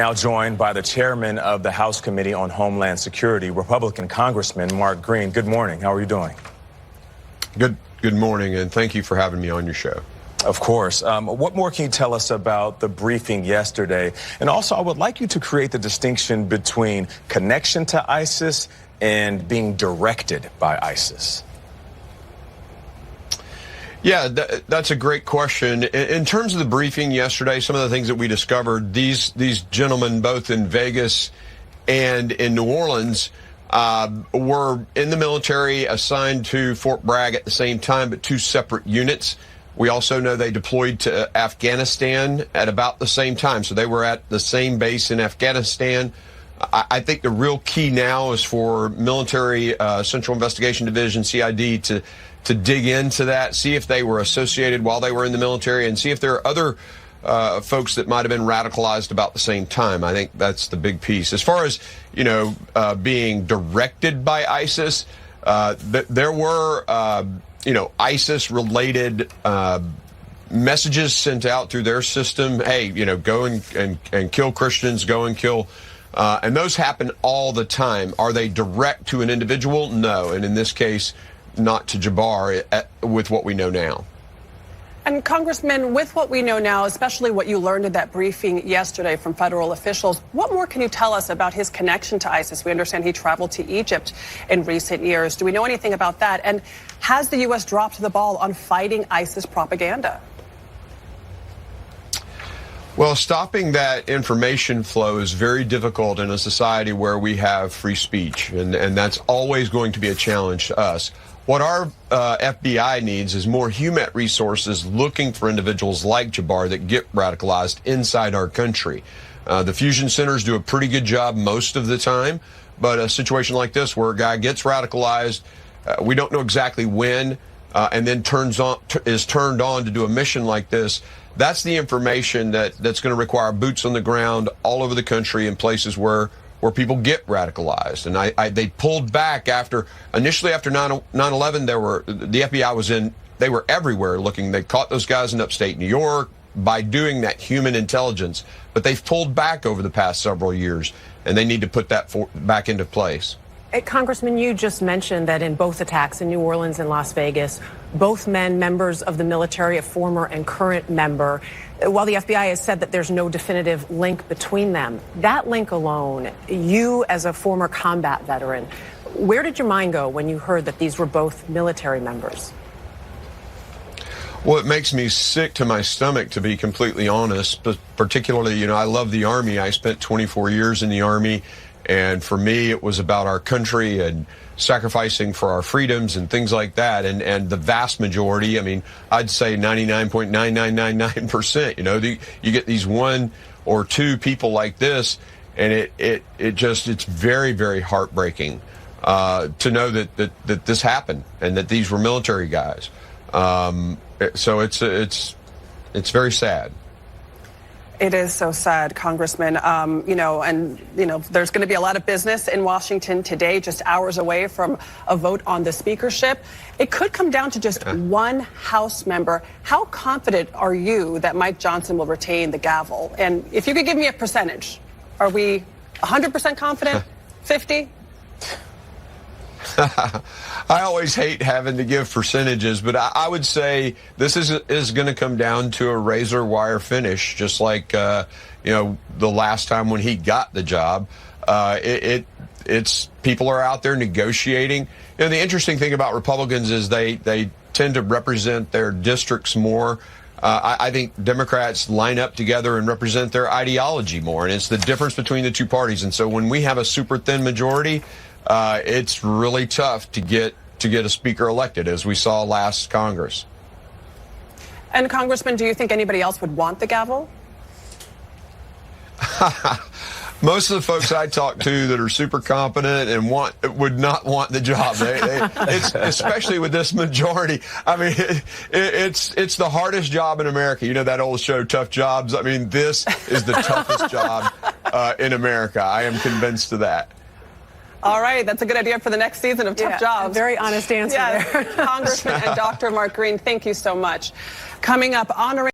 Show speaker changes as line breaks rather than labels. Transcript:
Now joined by the chairman of the House Committee on Homeland Security, Republican Congressman Mark Green. Good morning. How are you doing?
Good morning, and thank you for having me on your show.
Of course. What more can you tell us about the briefing yesterday? And also, I would like you to create the distinction between connection to ISIS and being directed by ISIS.
Yeah, that's a great question. In terms of the briefing yesterday, some of the things that we discovered, these gentlemen, both in Vegas and in New Orleans, were in the military, assigned to Fort Bragg at the same time, but two separate units. We also know they deployed to Afghanistan at about the same time, so they were at the same base in Afghanistan. I think the real key now is for military Central Investigation Division, CID, to dig into that, see if they were associated while they were in the military, and see if there are other folks that might have been radicalized about the same time. I think that's the big piece. As far as, being directed by ISIS, there were, ISIS-related messages sent out through their system. Hey, go and kill Christians, go and kill. And those happen all the time. Are they direct to an individual? No. And in this case, not to Jabbar, with what we know now.
And Congressman, with what we know now, especially what you learned at that briefing yesterday from federal officials, what more can you tell us about his connection to ISIS? We understand he traveled to Egypt in recent years. Do we know anything about that? And has the U.S. dropped the ball on fighting ISIS propaganda?
Well, stopping that information flow is very difficult in a society where we have free speech, and that's always going to be a challenge to us. What our FBI needs is more human resources looking for individuals like Jabbar that get radicalized inside our country. The fusion centers do a pretty good job most of the time, but a situation like this where a guy gets radicalized, we don't know exactly when, and then is turned on to do a mission like this. That's the information that's going to require boots on the ground all over the country in places where people get radicalized. And they pulled back initially after 9/11, the FBI they were everywhere looking. They caught those guys in upstate New York by doing that human intelligence, but they've pulled back over the past several years, and they need to put that back into place.
Congressman, you just mentioned that in both attacks in New Orleans and Las Vegas, both men members of the military, a former and current member. While the FBI has said that there's no definitive link between them, that link alone, you as a former combat veteran, where did your mind go when you heard that these were both military members?
Well, it makes me sick to my stomach, to be completely honest, but particularly, I love the Army. I spent 24 years in the Army. And for me, it was about our country and sacrificing for our freedoms and things like that. And the vast majority, I'd say 99.9999%, you get these one or two people like this, and it's very, very heartbreaking to know that this happened and that these were military guys. So it's very sad.
It is so sad, Congressman. There's going to be a lot of business in Washington today, just hours away from a vote on the speakership. It could come down to just one House member. How confident are you that Mike Johnson will retain the gavel? And if you could give me a percentage, are we 100% confident? 50?
I always hate having to give percentages, but I would say this is going to come down to a razor wire finish, just like the last time when he got the job. It's people are out there negotiating. The interesting thing about Republicans is they tend to represent their districts more. I think Democrats line up together and represent their ideology more, and it's the difference between the two parties. And so when we have a super thin majority, it's really tough to get a speaker elected, as we saw last Congress.
And Congressman, do you think anybody else would want the gavel?
Most of the folks I talk to that are super competent and would not want the job. It's especially with this majority. It's the hardest job in America. You know that old show, Tough Jobs? This is the toughest job in America. I am convinced of that.
All right, that's a good idea for the next season of Tough Jobs.
Very honest answer there.
Congressman and Dr. Mark Green, thank you so much. Coming up, honoring